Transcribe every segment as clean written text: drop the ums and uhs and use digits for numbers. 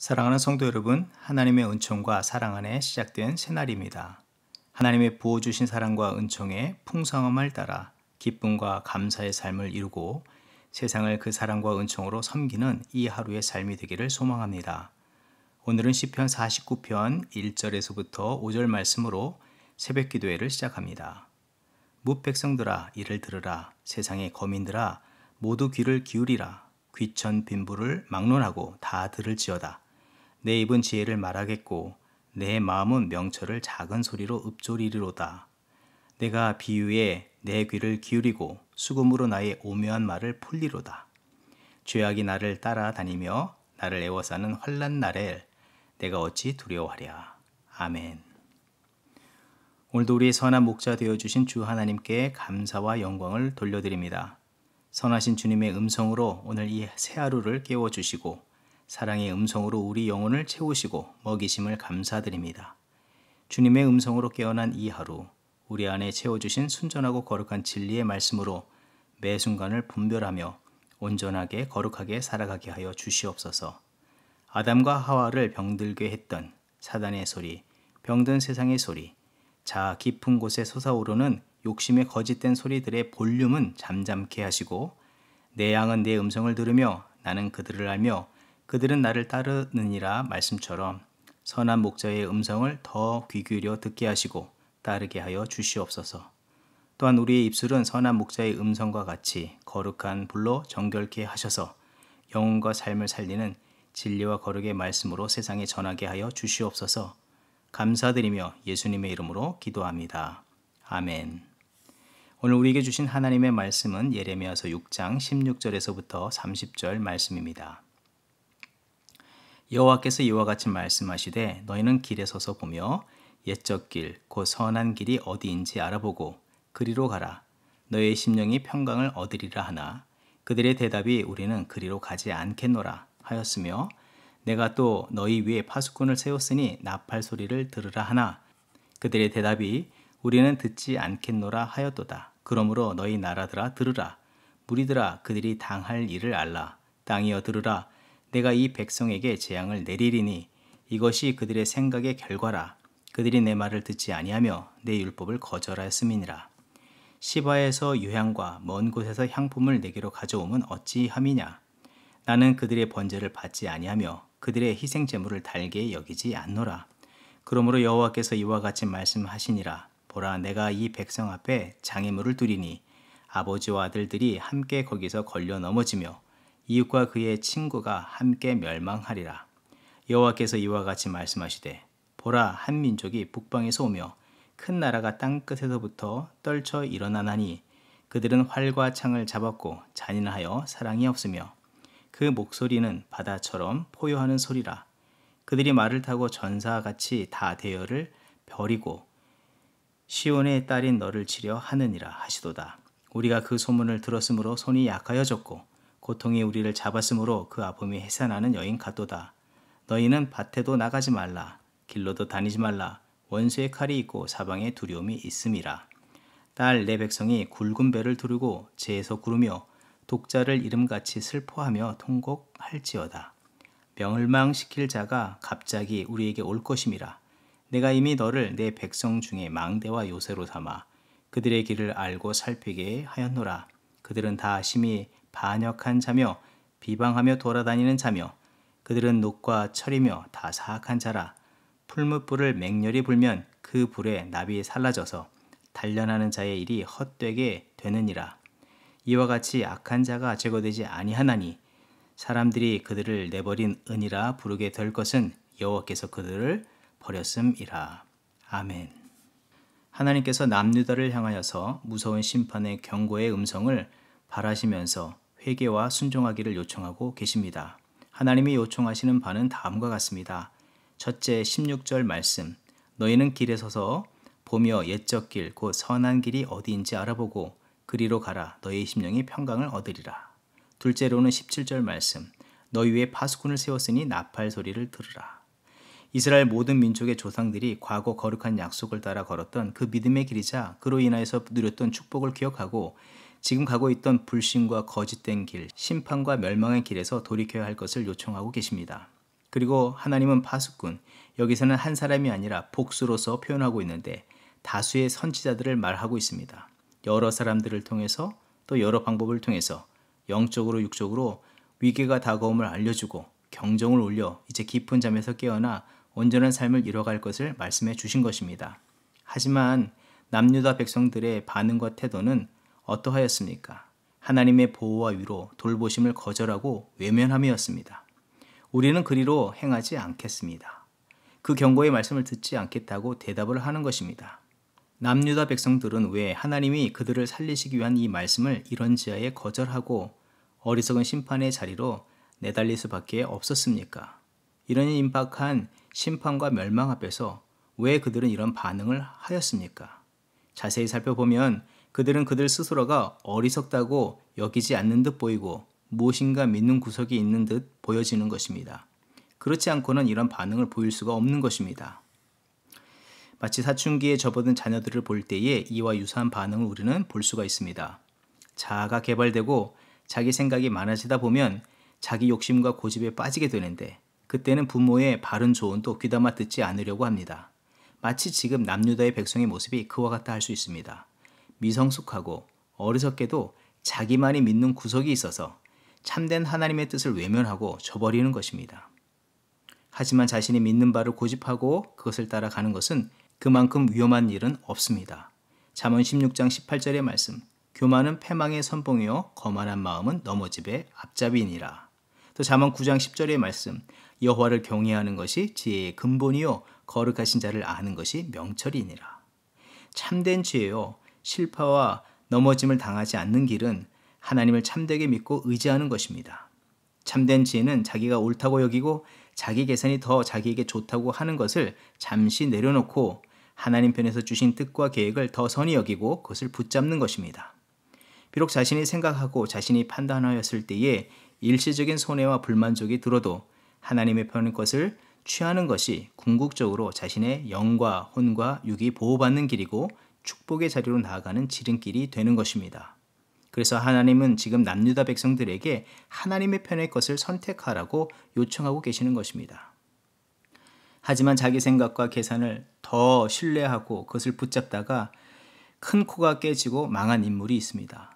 사랑하는 성도 여러분, 하나님의 은총과 사랑 안에 시작된 새날입니다. 하나님의 부어주신 사랑과 은총의 풍성함을 따라 기쁨과 감사의 삶을 이루고 세상을 그 사랑과 은총으로 섬기는 이 하루의 삶이 되기를 소망합니다. 오늘은 시편 49편 1절에서부터 5절 말씀으로 새벽 기도회를 시작합니다. 뭇 백성들아 이를 들으라. 세상의 거민들아 모두 귀를 기울이라. 귀천 빈부를 막론하고 다 들을지어다. 내 입은 지혜를 말하겠고 내 마음은 명철을 작은 소리로 읊조리리로다. 내가 비유에 내 귀를 기울이고 수금으로 나의 오묘한 말을 풀리로다. 죄악이 나를 따라다니며 나를 애워싸는 환난 날에 내가 어찌 두려워하랴. 아멘. 오늘도 우리의 선한 목자 되어주신 주 하나님께 감사와 영광을 돌려드립니다. 선하신 주님의 음성으로 오늘 이 새 하루를 깨워주시고 사랑의 음성으로 우리 영혼을 채우시고 먹이심을 감사드립니다. 주님의 음성으로 깨어난 이 하루, 우리 안에 채워주신 순전하고 거룩한 진리의 말씀으로 매 순간을 분별하며 온전하게 거룩하게 살아가게 하여 주시옵소서. 아담과 하와를 병들게 했던 사단의 소리, 병든 세상의 소리, 자아 깊은 곳에 솟아오르는 욕심의 거짓된 소리들의 볼륨은 잠잠케 하시고 내 양은 내 음성을 들으며 나는 그들을 알며 그들은 나를 따르느니라 말씀처럼 선한 목자의 음성을 더 귀 기울여 듣게 하시고 따르게 하여 주시옵소서. 또한 우리의 입술은 선한 목자의 음성과 같이 거룩한 불로 정결케 하셔서 영혼과 삶을 살리는 진리와 거룩의 말씀으로 세상에 전하게 하여 주시옵소서. 감사드리며 예수님의 이름으로 기도합니다. 아멘. 오늘 우리에게 주신 하나님의 말씀은 예레미야서 6장 16절에서부터 30절 말씀입니다. 여호와께서 이와 같이 말씀하시되 너희는 길에 서서 보며 옛적 길 곧 선한 길이 어디인지 알아보고 그리로 가라. 너희의 심령이 평강을 얻으리라 하나 그들의 대답이 우리는 그리로 가지 않겠노라 하였으며 내가 또 너희 위에 파수꾼을 세웠으니 나팔 소리를 들으라 하나 그들의 대답이 우리는 듣지 않겠노라 하였도다. 그러므로 너희 나라들아 들으라. 무리들아 그들이 당할 일을 알라. 땅이여 들으라. 내가 이 백성에게 재앙을 내리리니 이것이 그들의 생각의 결과라. 그들이 내 말을 듣지 아니하며 내 율법을 거절하였음이니라. 시바에서 유향과 먼 곳에서 향품을 내게로 가져오면 어찌함이냐. 나는 그들의 번제를 받지 아니하며 그들의 희생 제물을 달게 여기지 않노라. 그러므로 여호와께서 이와 같이 말씀하시니라. 보라 내가 이 백성 앞에 장애물을 두리니 아버지와 아들들이 함께 거기서 걸려 넘어지며 이웃과 그의 친구가 함께 멸망하리라. 여호와께서 이와 같이 말씀하시되 보라 한 민족이 북방에서 오며 큰 나라가 땅끝에서부터 떨쳐 일어나나니 그들은 활과 창을 잡았고 잔인하여 사랑이 없으며 그 목소리는 바다처럼 포효하는 소리라. 그들이 말을 타고 전사같이 다 대열을 버리고 시온의 딸인 너를 치려 하느니라 하시도다. 우리가 그 소문을 들었으므로 손이 약하여졌고 고통이 우리를 잡았으므로 그 아픔이 해산하는 여인 같도다. 너희는 밭에도 나가지 말라. 길로도 다니지 말라. 원수의 칼이 있고 사방에 두려움이 있음이라. 딸 내 백성이 굵은 배를 두르고 재에서 구르며 독자를 이름같이 슬퍼하며 통곡할지어다. 멸망시킬 자가 갑자기 우리에게 올 것임이라. 내가 이미 너를 내 백성 중에 망대와 요새로 삼아 그들의 길을 알고 살피게 하였노라. 그들은 다 심히 반역한 자며 비방하며 돌아다니는 자며 그들은 녹과 철이며 다 사악한 자라. 풀무불을 맹렬히 불면 그 불에 납이 살라져서 단련하는 자의 일이 헛되게 되느니라. 이와 같이 악한 자가 제거되지 아니하나니 사람들이 그들을 내버린 은이라 부르게 될 것은 여호와께서 그들을 버렸음이라. 아멘. 하나님께서 남유다를 향하여서 무서운 심판의 경고의 음성을 바라시면서 회개와 순종하기를 요청하고 계십니다. 하나님이 요청하시는 바는 다음과 같습니다. 첫째 16절 말씀 너희는 길에 서서 보며 옛적 길 곧 선한 길이 어디인지 알아보고 그리로 가라. 너희의 심령이 평강을 얻으리라. 둘째로는 17절 말씀 너희 위에 파수꾼을 세웠으니 나팔 소리를 들으라. 이스라엘 모든 민족의 조상들이 과거 거룩한 약속을 따라 걸었던 그 믿음의 길이자 그로 인하여서 누렸던 축복을 기억하고 지금 가고 있던 불신과 거짓된 길, 심판과 멸망의 길에서 돌이켜야 할 것을 요청하고 계십니다. 그리고 하나님은 파수꾼, 여기서는 한 사람이 아니라 복수로서 표현하고 있는데 다수의 선지자들을 말하고 있습니다. 여러 사람들을 통해서 또 여러 방법을 통해서 영적으로 육적으로 위기가 다가옴을 알려주고 경종을 울려 이제 깊은 잠에서 깨어나 온전한 삶을 이뤄갈 것을 말씀해 주신 것입니다. 하지만 남유다 백성들의 반응과 태도는 어떠하였습니까? 하나님의 보호와 위로, 돌보심을 거절하고 외면함이었습니다. 우리는 그리로 행하지 않겠습니다. 그 경고의 말씀을 듣지 않겠다고 대답을 하는 것입니다. 남유다 백성들은 왜 하나님이 그들을 살리시기 위한 이 말씀을 이런지하에 거절하고 어리석은 심판의 자리로 내달릴 수밖에 없었습니까? 이런 임박한 심판과 멸망 앞에서 왜 그들은 이런 반응을 하였습니까? 자세히 살펴보면 그들은 그들 스스로가 어리석다고 여기지 않는 듯 보이고 무엇인가 믿는 구석이 있는 듯 보여지는 것입니다. 그렇지 않고는 이런 반응을 보일 수가 없는 것입니다. 마치 사춘기에 접어든 자녀들을 볼 때에 이와 유사한 반응을 우리는 볼 수가 있습니다. 자아가 개발되고 자기 생각이 많아지다 보면 자기 욕심과 고집에 빠지게 되는데 그때는 부모의 바른 조언도 귀담아 듣지 않으려고 합니다. 마치 지금 남유다의 백성의 모습이 그와 같다 할 수 있습니다. 미성숙하고 어리석게도 자기만이 믿는 구석이 있어서 참된 하나님의 뜻을 외면하고 저버리는 것입니다. 하지만 자신이 믿는 바를 고집하고 그것을 따라가는 것은 그만큼 위험한 일은 없습니다. 잠언 16장 18절의 말씀, 교만은 패망의 선봉이요 거만한 마음은 넘어집의 앞잡이니라. 또 잠언 9장 10절의 말씀, 여호와를 경외하는 것이 지혜의 근본이요 거룩하신 자를 아는 것이 명철이니라. 참된 지혜요 실패와 넘어짐을 당하지 않는 길은 하나님을 참되게 믿고 의지하는 것입니다. 참된 지혜는 자기가 옳다고 여기고 자기 계산이 더 자기에게 좋다고 하는 것을 잠시 내려놓고 하나님 편에서 주신 뜻과 계획을 더 선히 여기고 그것을 붙잡는 것입니다. 비록 자신이 생각하고 자신이 판단하였을 때에 일시적인 손해와 불만족이 들어도 하나님의 편의 것을 취하는 것이 궁극적으로 자신의 영과 혼과 육이 보호받는 길이고 축복의 자리로 나아가는 지름길이 되는 것입니다. 그래서 하나님은 지금 남유다 백성들에게 하나님의 편의 것을 선택하라고 요청하고 계시는 것입니다. 하지만 자기 생각과 계산을 더 신뢰하고 그것을 붙잡다가 큰 코가 깨지고 망한 인물이 있습니다.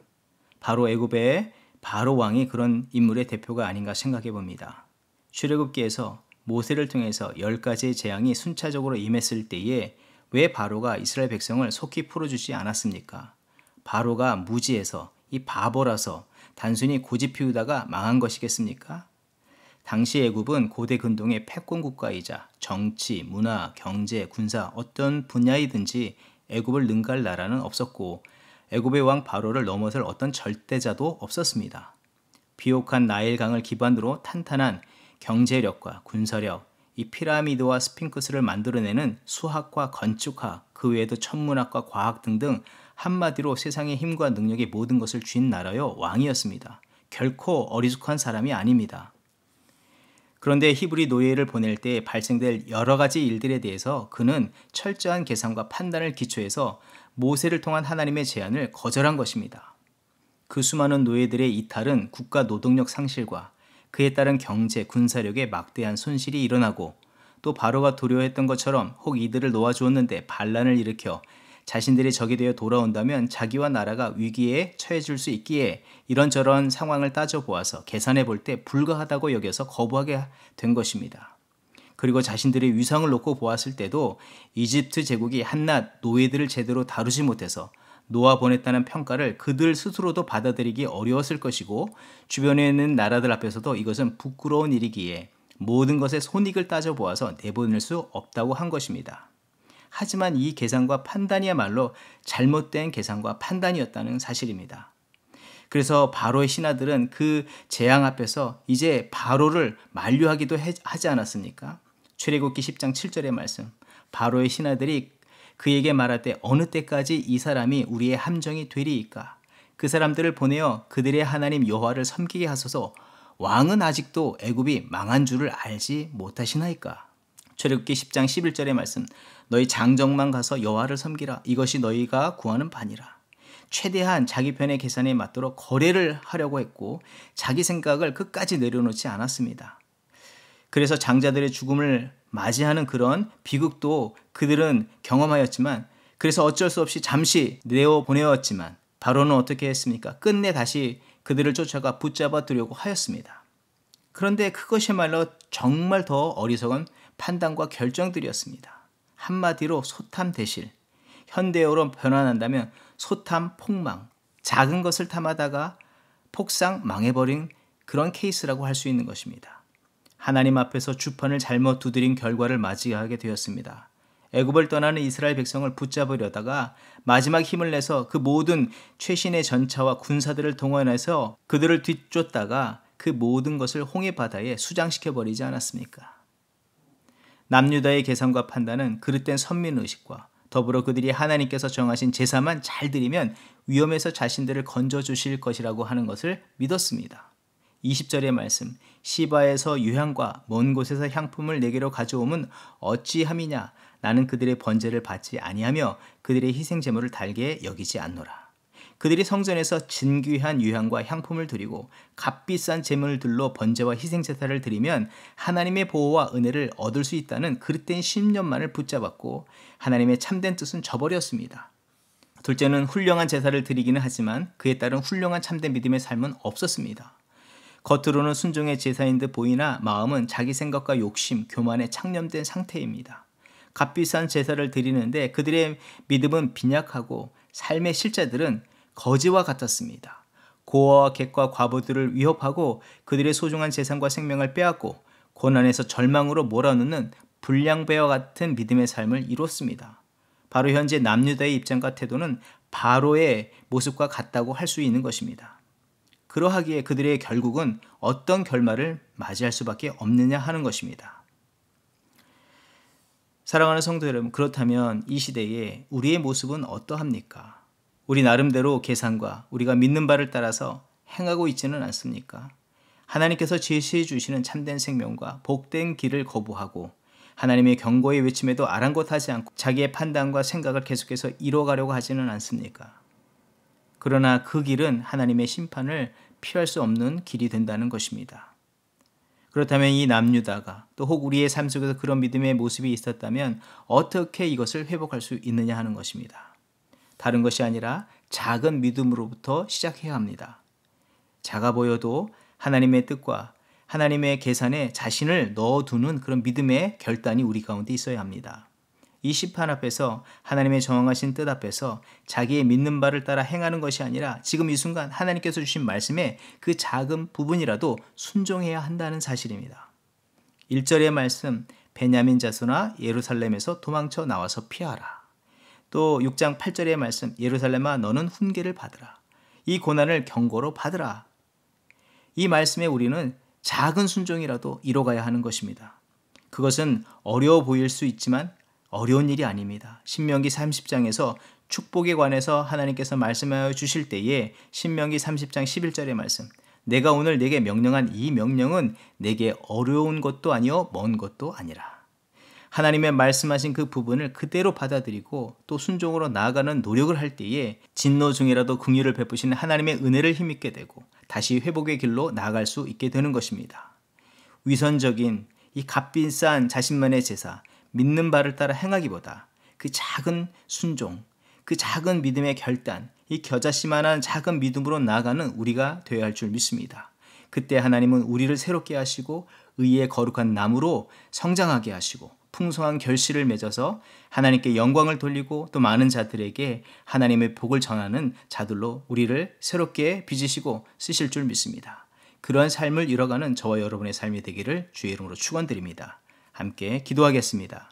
바로 애굽의 바로 왕이 그런 인물의 대표가 아닌가 생각해 봅니다. 출애굽기에서 모세를 통해서 10가지의 재앙이 순차적으로 임했을 때에 왜 바로가 이스라엘 백성을 속히 풀어주지 않았습니까? 바로가 무지해서 이 바보라서 단순히 고집 피우다가 망한 것이겠습니까? 당시 애굽은 고대 근동의 패권 국가이자 정치, 문화, 경제, 군사 어떤 분야이든지 애굽을 능가할 나라는 없었고 애굽의 왕 바로를 넘어설 어떤 절대자도 없었습니다. 비옥한 나일강을 기반으로 탄탄한 경제력과 군사력, 이 피라미드와 스핑크스를 만들어내는 수학과 건축학, 그 외에도 천문학과 과학 등등 한마디로 세상의 힘과 능력의 모든 것을 쥔 나라요 왕이었습니다. 결코 어리숙한 사람이 아닙니다. 그런데 히브리 노예를 보낼 때 발생될 여러 가지 일들에 대해서 그는 철저한 계산과 판단을 기초해서 모세를 통한 하나님의 제안을 거절한 것입니다. 그 수많은 노예들의 이탈은 국가 노동력 상실과 그에 따른 경제, 군사력에 막대한 손실이 일어나고 또 바로가 두려워했던 것처럼 혹 이들을 놓아주었는데 반란을 일으켜 자신들이 적이 되어 돌아온다면 자기와 나라가 위기에 처해질 수 있기에 이런저런 상황을 따져보아서 계산해 볼 때 불가하다고 여겨서 거부하게 된 것입니다. 그리고 자신들의 위상을 놓고 보았을 때도 이집트 제국이 한낱 노예들을 제대로 다루지 못해서 놓아보냈다는 평가를 그들 스스로도 받아들이기 어려웠을 것이고 주변에 있는 나라들 앞에서도 이것은 부끄러운 일이기에 모든 것의 손익을 따져보아서 내보낼 수 없다고 한 것입니다. 하지만 이 계산과 판단이야말로 잘못된 계산과 판단이었다는 사실입니다. 그래서 바로의 신하들은 그 재앙 앞에서 이제 바로를 만류하기도 하지 않았습니까? 출애굽기 10장 7절의 말씀, 바로의 신하들이 그에게 말할 때 어느 때까지 이 사람이 우리의 함정이 되리이까? 그 사람들을 보내어 그들의 하나님 여호와를 섬기게 하소서. 왕은 아직도 애굽이 망한 줄을 알지 못하시나이까? 출애굽기 10장 11절의 말씀, 너희 장정만 가서 여호와를 섬기라. 이것이 너희가 구하는 바니라. 최대한 자기 편의 계산에 맞도록 거래를 하려고 했고 자기 생각을 끝까지 내려놓지 않았습니다. 그래서 장자들의 죽음을 맞이하는 그런 비극도 그들은 경험하였지만, 그래서 어쩔 수 없이 잠시 내어보내었지만 바로는 어떻게 했습니까? 끝내 다시 그들을 쫓아가 붙잡아 두려고 하였습니다. 그런데 그것이야말로 정말 더 어리석은 판단과 결정들이었습니다. 한마디로 소탐대실, 현대어로 변환한다면 소탐 폭망, 작은 것을 탐하다가 폭삭 망해버린 그런 케이스라고 할 수 있는 것입니다. 하나님 앞에서 주판을 잘못 두드린 결과를 맞이하게 되었습니다. 애굽을 떠나는 이스라엘 백성을 붙잡으려다가 마지막 힘을 내서 그 모든 최신의 전차와 군사들을 동원해서 그들을 뒤쫓다가 그 모든 것을 홍해 바다에 수장시켜버리지 않았습니까? 남유다의 계산과 판단은 그릇된 선민의식과 더불어 그들이 하나님께서 정하신 제사만 잘 드리면 위험에서 자신들을 건져주실 것이라고 하는 것을 믿었습니다. 20절의 말씀, 시바에서 유향과 먼 곳에서 향품을 내게로 가져오면 어찌함이냐, 나는 그들의 번제를 받지 아니하며 그들의 희생제물을 달게 여기지 않노라. 그들이 성전에서 진귀한 유향과 향품을 드리고 값비싼 제물들로 번제와 희생제사를 드리면 하나님의 보호와 은혜를 얻을 수 있다는 그릇된 신념만을 붙잡았고 하나님의 참된 뜻은 저버렸습니다. 둘째는 훌륭한 제사를 드리기는 하지만 그에 따른 훌륭한 참된 믿음의 삶은 없었습니다. 겉으로는 순종의 제사인 듯 보이나 마음은 자기 생각과 욕심, 교만에 창념된 상태입니다. 값비싼 제사를 드리는데 그들의 믿음은 빈약하고 삶의 실제들은 거지와 같았습니다. 고아와 객과 과부들을 위협하고 그들의 소중한 재산과 생명을 빼앗고 고난에서 절망으로 몰아넣는 불량배와 같은 믿음의 삶을 이뤘습니다. 바로 현재 남유다의 입장과 태도는 바로의 모습과 같다고 할 수 있는 것입니다. 그러하기에 그들의 결국은 어떤 결말을 맞이할 수밖에 없느냐 하는 것입니다. 사랑하는 성도 여러분, 그렇다면 이 시대에 우리의 모습은 어떠합니까? 우리 나름대로 계산과 우리가 믿는 바를 따라서 행하고 있지는 않습니까? 하나님께서 제시해 주시는 참된 생명과 복된 길을 거부하고 하나님의 경고의 외침에도 아랑곳하지 않고 자기의 판단과 생각을 계속해서 이뤄가려고 하지는 않습니까? 그러나 그 길은 하나님의 심판을 피할 수 없는 길이 된다는 것입니다. 그렇다면 이 남유다가 또 혹 우리의 삶 속에서 그런 믿음의 모습이 있었다면 어떻게 이것을 회복할 수 있느냐 하는 것입니다. 다른 것이 아니라 작은 믿음으로부터 시작해야 합니다. 작아 보여도 하나님의 뜻과 하나님의 계산에 자신을 넣어두는 그런 믿음의 결단이 우리 가운데 있어야 합니다. 이 심판 앞에서 하나님의 정하신 뜻 앞에서 자기의 믿는 바를 따라 행하는 것이 아니라 지금 이 순간 하나님께서 주신 말씀에 그 작은 부분이라도 순종해야 한다는 사실입니다. 1절의 말씀, 베냐민 자손아 예루살렘에서 도망쳐 나와서 피하라. 또 6장 8절의 말씀, 예루살렘아 너는 훈계를 받으라. 이 고난을 경고로 받으라. 이 말씀에 우리는 작은 순종이라도 이뤄가야 하는 것입니다. 그것은 어려워 보일 수 있지만 어려운 일이 아닙니다. 신명기 30장에서 축복에 관해서 하나님께서 말씀하여 주실 때에 신명기 30장 11절의 말씀, 내가 오늘 내게 명령한 이 명령은 내게 어려운 것도 아니요 먼 것도 아니라. 하나님의 말씀하신 그 부분을 그대로 받아들이고 또 순종으로 나아가는 노력을 할 때에 진노 중이라도 긍휼을 베푸시는 하나님의 은혜를 힘입게 되고 다시 회복의 길로 나아갈 수 있게 되는 것입니다. 위선적인 이 값비싼 자신만의 제사, 믿는 바를 따라 행하기보다 그 작은 순종, 그 작은 믿음의 결단, 이 겨자씨만한 작은 믿음으로 나아가는 우리가 되어야 할 줄 믿습니다. 그때 하나님은 우리를 새롭게 하시고 의의 거룩한 나무로 성장하게 하시고 풍성한 결실을 맺어서 하나님께 영광을 돌리고 또 많은 자들에게 하나님의 복을 전하는 자들로 우리를 새롭게 빚으시고 쓰실 줄 믿습니다. 그러한 삶을 이뤄가는 저와 여러분의 삶이 되기를 주의 이름으로 축원드립니다. 함께 기도하겠습니다.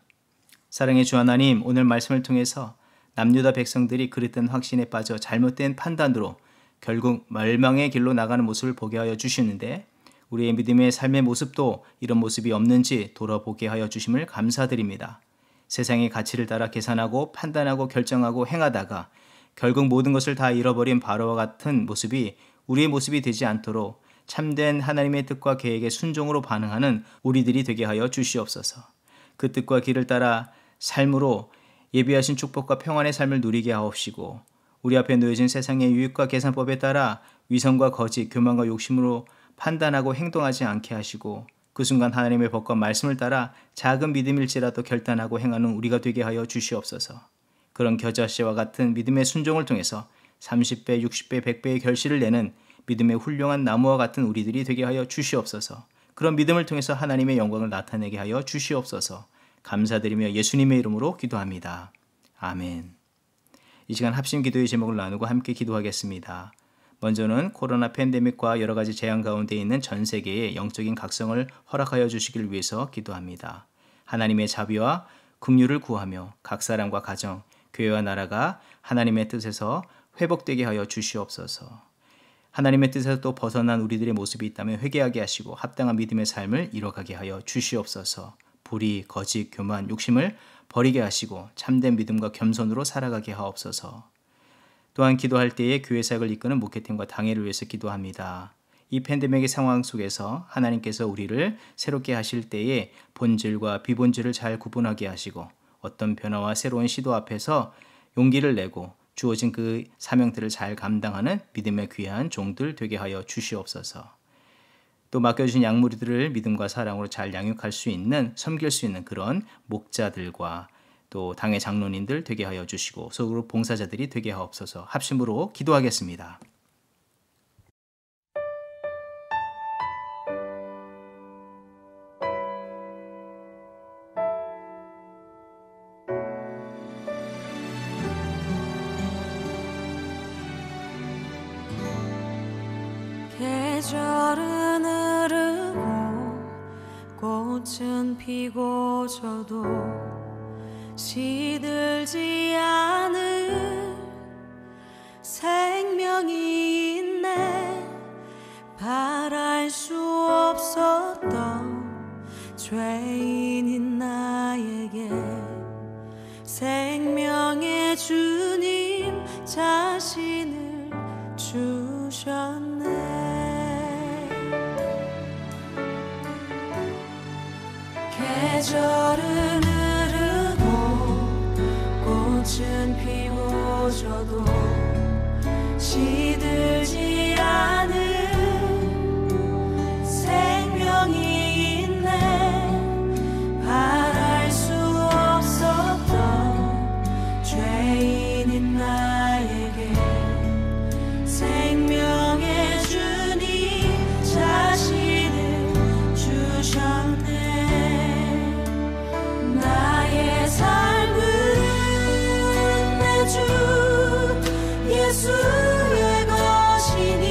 사랑의 주 하나님, 오늘 말씀을 통해서 남유다 백성들이 그릇된 확신에 빠져 잘못된 판단으로 결국 멸망의 길로 나가는 모습을 보게 하여 주시는데 우리의 믿음의 삶의 모습도 이런 모습이 없는지 돌아보게 하여 주심을 감사드립니다. 세상의 가치를 따라 계산하고 판단하고 결정하고 행하다가 결국 모든 것을 다 잃어버린 바로와 같은 모습이 우리의 모습이 되지 않도록 참된 하나님의 뜻과 계획에 순종으로 반응하는 우리들이 되게 하여 주시옵소서. 그 뜻과 길을 따라 삶으로 예비하신 축복과 평안의 삶을 누리게 하옵시고 우리 앞에 놓여진 세상의 유익과 계산법에 따라 위선과 거짓, 교만과 욕심으로 판단하고 행동하지 않게 하시고 그 순간 하나님의 법과 말씀을 따라 작은 믿음일지라도 결단하고 행하는 우리가 되게 하여 주시옵소서. 그런 겨자씨와 같은 믿음의 순종을 통해서 30배, 60배, 100배의 결실을 내는 믿음의 훌륭한 나무와 같은 우리들이 되게 하여 주시옵소서. 그런 믿음을 통해서 하나님의 영광을 나타내게 하여 주시옵소서. 감사드리며 예수님의 이름으로 기도합니다. 아멘. 이 시간 합심 기도의 제목을 나누고 함께 기도하겠습니다. 먼저는 코로나 팬데믹과 여러 가지 재앙 가운데 있는 전 세계의 영적인 각성을 허락하여 주시길 위해서 기도합니다. 하나님의 자비와 긍휼을 구하며 각 사람과 가정, 교회와 나라가 하나님의 뜻에서 회복되게 하여 주시옵소서. 하나님의 뜻에서 또 벗어난 우리들의 모습이 있다면 회개하게 하시고 합당한 믿음의 삶을 이뤄가게 하여 주시옵소서. 불의, 거짓, 교만, 욕심을 버리게 하시고 참된 믿음과 겸손으로 살아가게 하옵소서. 또한 기도할 때에 교회 사역을 이끄는 목회팀과 당회를 위해서 기도합니다. 이 팬데믹의 상황 속에서 하나님께서 우리를 새롭게 하실 때에 본질과 비본질을 잘 구분하게 하시고 어떤 변화와 새로운 시도 앞에서 용기를 내고 주어진 그 사명들을 잘 감당하는 믿음의 귀한 종들 되게 하여 주시옵소서. 또 맡겨주신 양무리들을 믿음과 사랑으로 잘 양육할 수 있는, 섬길 수 있는 그런 목자들과 또 당의 장로님들 되게 하여 주시고 소그룹 봉사자들이 되게 하옵소서. 합심으로 기도하겠습니다. 계절은 흐르고 꽃은 피고 져도 시들지 않을 생명이 있네. 바랄 수 없었던 죄인인 나에게 생명의 주님 자신을 주셨네. 계절은 흐르고 꽃은 피고 져도 시들지 않은 생명이 있네. 바랄 수 없었던 죄인인 나에게 생명의 주님 자신을 주셨네. 나의 삶은 내 주 예수의 것이니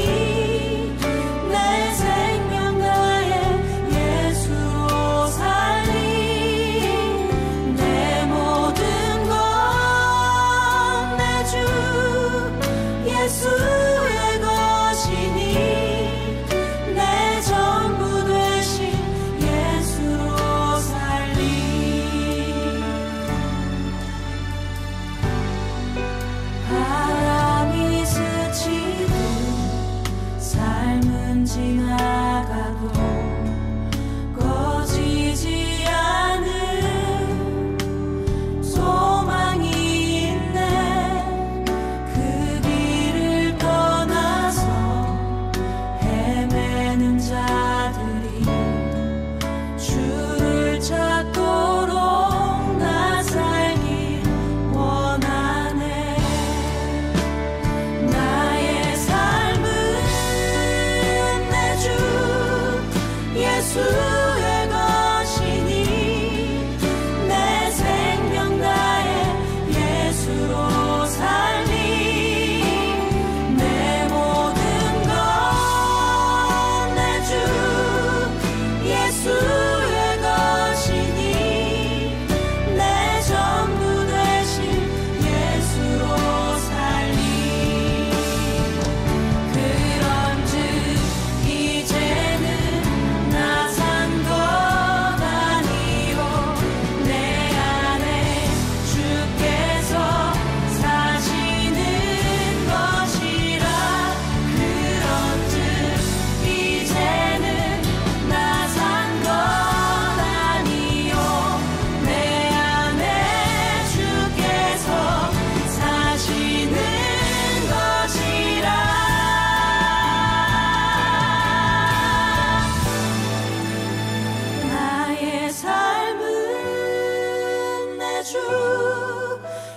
주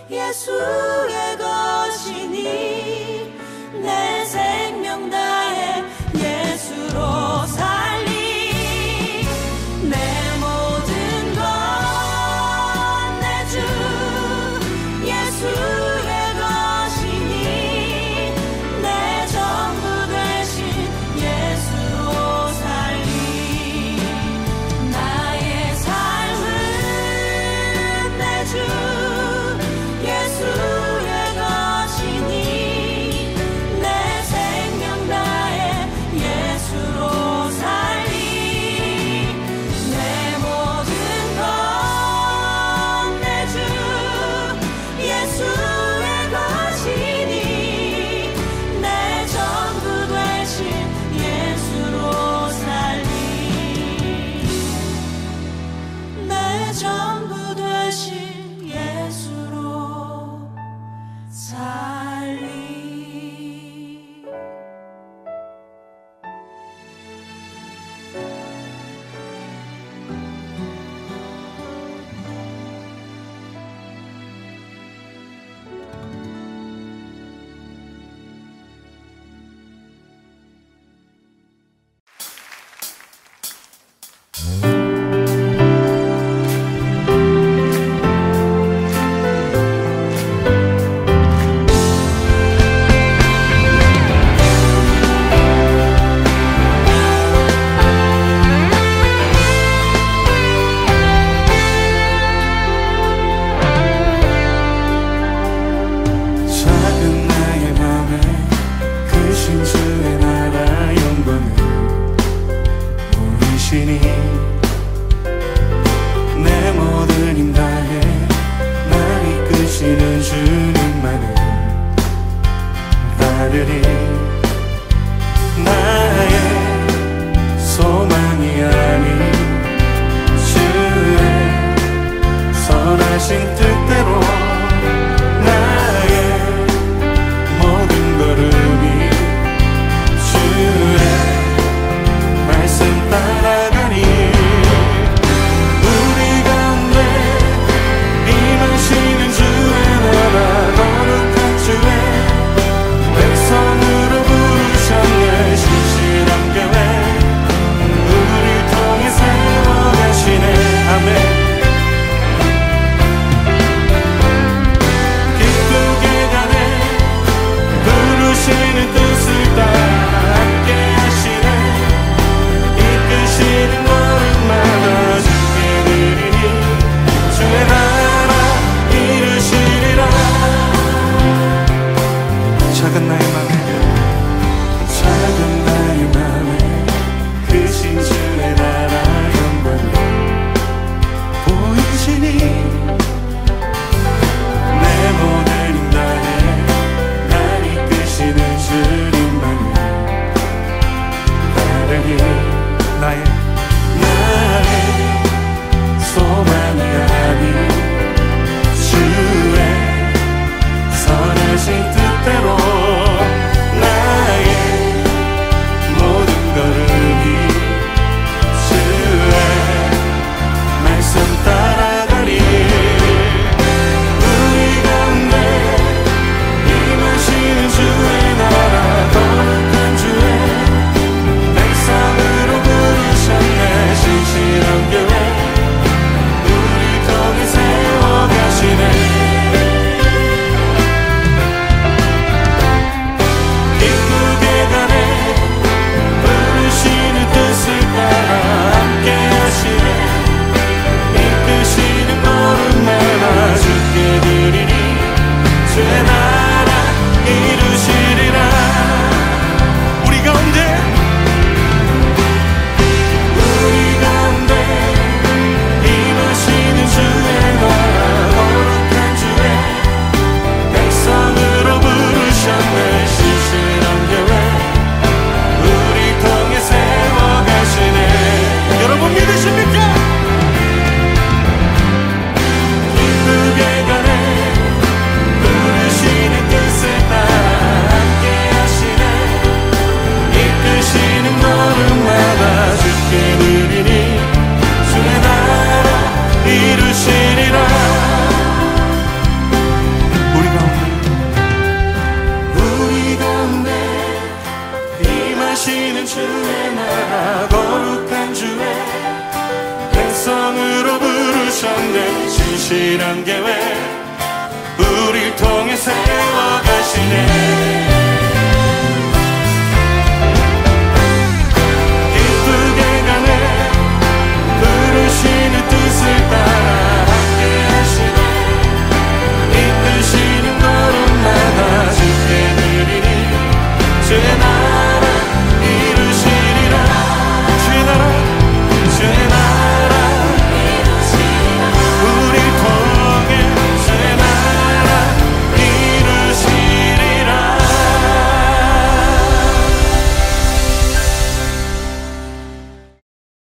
예수의 것이니 내 생명 다해 예수로 살리 내 모든 것 내 주 예수의 것이니 내 전부 되신 예수로 살리 나의 삶은 내 주 예수의 것이니 내 생명 다해 예수로 살리 내 모든 것 내 주 예수의 것이니 내 전부 되신 예수로 살리 내 전부 되신 예수로 살리 작은 나의 맘에 크신 주의 나라 영광을 보이시니 내 모든 힘 다해 날 이끄시는 주님만을 따르리 나의 소망이 아닌 주의 선하신 뜻대로 나의 모든 걸음이 주의 말씀 따라가니 우리 가운데 임하시는 주의 나라 거룩한 주의 백성으로 부르셨네 신실한 교회 우리 통해 세워가시네 아멘 백성으로 부르셨네. 신실한 계획 우릴 통해 세워가시네.